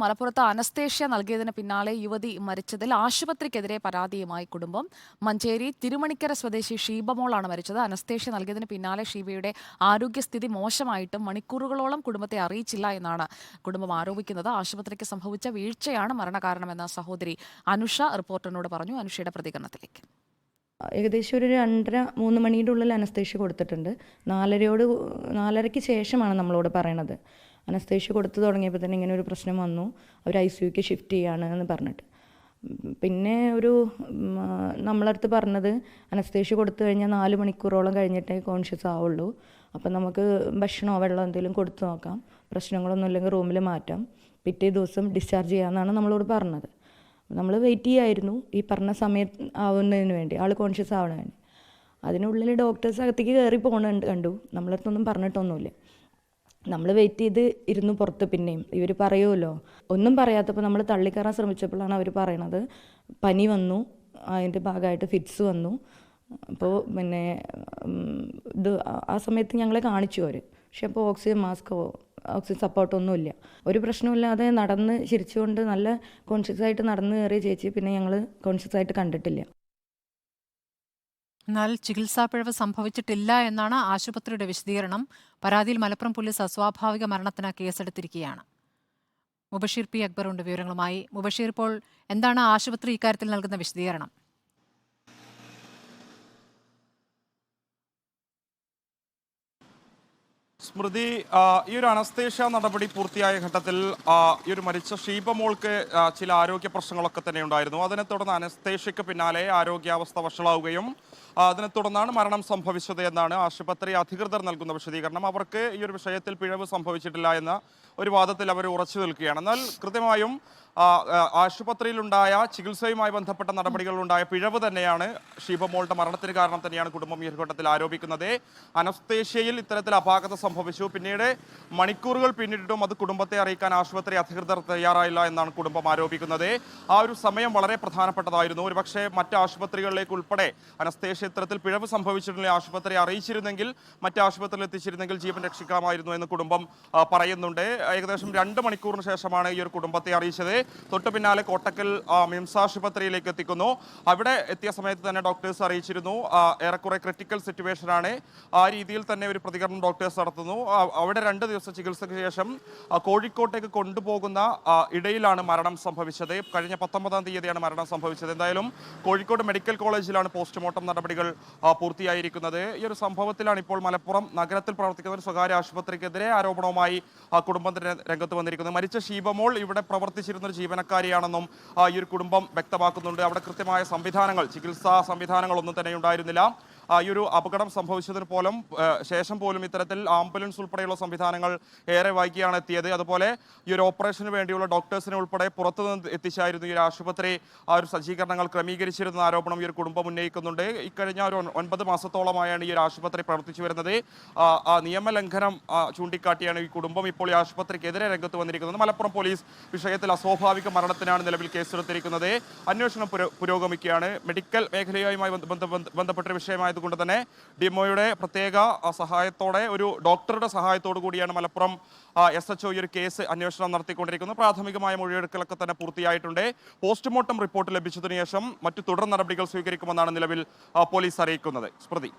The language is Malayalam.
മലപ്പുറത്ത് അനസ്തേഷ്യ നൽകിയതിന് പിന്നാലെ യുവതി മരിച്ചതിൽ ആശുപത്രിക്കെതിരെ പരാതിയുമായി കുടുംബം. മഞ്ചേരി തിരുമണിക്കര സ്വദേശി ഷീബമോളാണ് മരിച്ചത്. അനസ്തേഷ്യ നൽകിയതിന് പിന്നാലെ ഷീബയുടെ ആരോഗ്യസ്ഥിതി മോശമായിട്ടും മണിക്കൂറുകളോളം കുടുംബത്തെ അറിയിച്ചില്ല എന്നാണ് കുടുംബം ആരോപിക്കുന്നത്. ആശുപത്രിക്ക് സംഭവിച്ച വീഴ്ചയാണ് മരണകാരണമെന്ന് സഹോദരി അനുഷ റിപ്പോർട്ടറിനോട് പറഞ്ഞു. അനുഷയുടെ പ്രതികരണത്തിലേക്ക്. ഏകദേശം ഒരു 2:30-3 മണിയുടെ ഉള്ളിൽ അനസ്തേഷ്യ കൊടുത്തിട്ടുണ്ട്. 4:30-4:30ക്ക് ശേഷമാണ് നമ്മളോട് പറയണത്. അനസ്തേഷ്യ കൊടുത്തു തുടങ്ങിയപ്പോൾ തന്നെ ഇങ്ങനെ ഒരു പ്രശ്നം വന്നു, അവർ ICUക്ക് ഷിഫ്റ്റ് ചെയ്യാണ് എന്ന് പറഞ്ഞിട്ട്. പിന്നെ നമ്മളടുത്ത് പറഞ്ഞത് അനസ്തേഷ്യ കൊടുത്തു കഴിഞ്ഞാൽ 4 മണിക്കൂറോളം കഴിഞ്ഞിട്ടേ കോൺഷ്യസ് ആവുള്ളൂ. അപ്പം നമുക്ക് ഭക്ഷണമോ വെള്ളം എന്തെങ്കിലും കൊടുത്തു നോക്കാം, പ്രശ്നങ്ങളൊന്നും ഇല്ലെങ്കിൽ റൂമിൽ മാറ്റാം, പിറ്റേ ദിവസം ഡിസ്ചാർജ് ചെയ്യാമെന്നാണ് നമ്മളോട് പറഞ്ഞത്. നമ്മൾ വെയിറ്റ് ചെയ്യായിരുന്നു ഈ പറഞ്ഞ സമയം ആവുന്നതിന് വേണ്ടി, ആൾ കോൺഷ്യസ് ആവണതിന് വേണ്ടി. അതിനുള്ളിൽ ഡോക്ടേഴ്സ് അകത്തേക്ക് കയറി പോകുന്നുണ്ട് കണ്ടു. നമ്മളടുത്തൊന്നും പറഞ്ഞിട്ടൊന്നുമില്ല. നമ്മൾ വെയിറ്റ് ചെയ്ത് ഇരുന്നു പുറത്ത്. പിന്നെയും ഇവർ പറയുമല്ലോ, ഒന്നും പറയാത്തപ്പോൾ നമ്മൾ തള്ളിക്കയറാൻ ശ്രമിച്ചപ്പോഴാണ് അവർ പറയണത് പനി വന്നു, അതിൻ്റെ ഭാഗമായിട്ട് ഫിറ്റ്സ് വന്നു. അപ്പോൾ പിന്നെ ഇത് ആ സമയത്ത് ഞങ്ങളെ കാണിച്ചു അവർ. പക്ഷെ അപ്പോൾ ഓക്സിജൻ മാസ്കോ ഓക്സിജൻ സപ്പോർട്ടൊന്നുമില്ല. ഒരു പ്രശ്നമില്ലാതെ നടന്ന് ചിരിച്ചുകൊണ്ട് നല്ല കോൺഷ്യസ് ആയിട്ട് നടന്നു കയറിയ ചേച്ചി പിന്നെ ഞങ്ങൾ കോൺഷ്യസ് ആയിട്ട് കണ്ടിട്ടില്ല. എന്നാൽ ചികിത്സാപ്പിഴവ് സംഭവിച്ചിട്ടില്ല എന്നാണ് ആശുപത്രിയുടെ വിശദീകരണം. പരാതിയിൽ മലപ്പുറം പോലീസ് അസ്വാഭാവിക മരണത്തിന് കേസെടുത്തിരിക്കുകയാണ്. മുബഷീർ പി അക്ബർ ഉണ്ട് വിവരങ്ങളുമായി. മുബഷീർ, ഇപ്പോൾ എന്താണ് ആശുപത്രി ഇക്കാര്യത്തിൽ നൽകുന്ന വിശദീകരണം? സ്മൃതി, ഈ ഒരു അനസ്തേഷ്യ നടപടി പൂർത്തിയായ ഘട്ടത്തിൽ ഈ ഒരു മരിച്ച ഷീബമോൾക്ക് ചില ആരോഗ്യ പ്രശ്നങ്ങളൊക്കെ തന്നെ ഉണ്ടായിരുന്നു. അതിനെ തുടർന്ന് അനസ്തേഷ്യക്ക് പിന്നാലെ ആരോഗ്യാവസ്ഥ വഷളാവുകയും അതിനെ തുടർന്നാണ് മരണം സംഭവിച്ചത് എന്നാണ് ആശുപത്രി അധികൃതർ നൽകുന്ന വിശദീകരണം. അവർക്ക് ഈ ഒരു വിഷയത്തിൽ പിഴവ് സംഭവിച്ചിട്ടില്ല എന്ന ഒരു വാദത്തിൽ അവർ ഉറച്ചു നിൽക്കുകയാണ്. എന്നാൽ കൃത്യമായും ആശുപത്രിയിലുണ്ടായ ചികിത്സയുമായി ബന്ധപ്പെട്ട നടപടികളിലുണ്ടായ പിഴവ് തന്നെയാണ് ഷീബമോളുടെ മരണത്തിന് കാരണം തന്നെയാണ് കുടുംബം ഈ ഘട്ടത്തിൽ ആരോപിക്കുന്നത്. അനസ്തേഷ്യയിൽ ഇത്തരത്തിൽ അപാകത സംഭവിച്ചു, പിന്നീട് മണിക്കൂറുകൾ പിന്നിട്ടിട്ടും അത് കുടുംബത്തെ അറിയിക്കാൻ ആശുപത്രി അധികൃതർ തയ്യാറായില്ല എന്നാണ് കുടുംബം ആരോപിക്കുന്നത്. ആ ഒരു സമയം വളരെ പ്രധാനപ്പെട്ടതായിരുന്നു. ഒരുപക്ഷെ മറ്റ് ആശുപത്രികളിലേക്ക് ഉൾപ്പെടെ അനസ്തേഷ്യ ഇത്തരത്തിൽ പിഴവ് സംഭവിച്ചിട്ടുള്ള ആശുപത്രി അറിയിച്ചിരുന്നെങ്കിൽ, മറ്റ് ആശുപത്രിയിൽ എത്തിച്ചിരുന്നെങ്കിൽ ജീവൻ രക്ഷിക്കാമായിരുന്നു എന്ന് കുടുംബം പറയുന്നുണ്ട്. ഏകദേശം 2 മണിക്കൂറിന് ശേഷമാണ് ഈ ഒരു കുടുംബത്തെ അറിയിച്ചത്. തൊട്ടു പിന്നാലെ കോട്ടക്കൽ മിംസ് ആശുപത്രിയിലേക്ക് എത്തിക്കുന്നു. അവിടെ എത്തിയ സമയത്ത് തന്നെ ഡോക്ടേഴ്സ് അറിയിച്ചിരുന്നു ഏറെക്കുറെ ക്രിട്ടിക്കൽ സിറ്റുവേഷൻ ആണ്. ആ രീതിയിൽ തന്നെ ഒരു പ്രതികരണം ഡോക്ടേഴ്സ് നടത്തുന്നു. അവിടെ 2 ദിവസം ചികിത്സയ്ക്ക് ശേഷം കോഴിക്കോട്ടേക്ക് കൊണ്ടുപോകുന്ന ഇടയിലാണ് മരണം സംഭവിച്ചത്. കഴിഞ്ഞ 19-ാം തീയതിയാണ് മരണം സംഭവിച്ചത്. എന്തായാലും കോഴിക്കോട് മെഡിക്കൽ കോളേജിലാണ് പോസ്റ്റ്മോർട്ടം നടപടികൾ പൂർത്തിയായിരിക്കുന്നത്. ഈ ഒരു സംഭവത്തിലാണ് ഇപ്പോൾ മലപ്പുറം നഗരത്തിൽ പ്രവർത്തിക്കുന്ന ഒരു സ്വകാര്യ ആശുപത്രിക്കെതിരെ ആരോപണവുമായി കുടുംബത്തിന് രംഗത്ത് വന്നിരിക്കുന്നത്. മരിച്ച ഷീബമോൾ ഇവിടെ പ്രവർത്തിച്ചിരുന്ന ഒരു ജീവനക്കാരിയാണെന്നും ഈ ഒരു കുടുംബം വ്യക്തമാക്കുന്നുണ്ട്. അവിടെ കൃത്യമായ സംവിധാനങ്ങൾ, ചികിത്സാ സംവിധാനങ്ങളൊന്നും തന്നെ ഉണ്ടായിരുന്നില്ല. ഈ ഒരു അപകടം സംഭവിച്ചതിന് ശേഷം പോലും ഇത്തരത്തിൽ ആംബുലൻസ് ഉൾപ്പെടെയുള്ള സംവിധാനങ്ങൾ ഏറെ വൈകിയാണ് എത്തിയത്. അതുപോലെ ഈ ഒരു ഓപ്പറേഷന് വേണ്ടിയുള്ള ഡോക്ടേഴ്സിനെ ഉൾപ്പെടെ പുറത്തുനിന്ന് എത്തിച്ചായിരുന്നു ഈ ഒരു ആശുപത്രി ആ ഒരു സജ്ജീകരണങ്ങൾ ക്രമീകരിച്ചിരുന്ന ആരോപണം ഈ ഒരു കുടുംബം ഉന്നയിക്കുന്നുണ്ട്. ഇക്കഴിഞ്ഞ ഒരു 9 മാസത്തോളമായാണ് ഈ ഒരു ആശുപത്രി പ്രവർത്തിച്ചു വരുന്നത്. നിയമലംഘനം ചൂണ്ടിക്കാട്ടിയാണ് ഈ കുടുംബം ഇപ്പോൾ ഈ ആശുപത്രിക്കെതിരെ രംഗത്ത് വന്നിരിക്കുന്നത്. മലപ്പുറം പോലീസ് വിഷയത്തിൽ അസ്വാഭാവിക മരണത്തിനാണ് നിലവിൽ കേസെടുത്തിരിക്കുന്നത്. അന്വേഷണം പുരോഗമിക്കുകയാണ്. മെഡിക്കൽ മേഖലയുമായി ബന്ധപ്പെട്ട വിഷയമായതുകൊണ്ട് തന്നെ ഡിഎംഒയുടെ പ്രത്യേക സഹായത്തോടെ, ഒരു ഡോക്ടറുടെ സഹായത്തോടു കൂടിയാണ് മലപ്പുറം SHO ഈ ഒരു കേസ് അന്വേഷണം നടത്തിക്കൊണ്ടിരിക്കുന്നത്. പ്രാഥമികമായ മൊഴിയെടുക്കലൊക്കെ തന്നെ പൂർത്തിയായിട്ടുണ്ട്. പോസ്റ്റ്മോർട്ടം റിപ്പോർട്ട് ലഭിച്ചതിനു ശേഷം മറ്റു തുടർ നടപടികൾ സ്വീകരിക്കുമെന്നാണ് നിലവിൽ പോലീസ് അറിയിക്കുന്നത്. സ്മൃതി.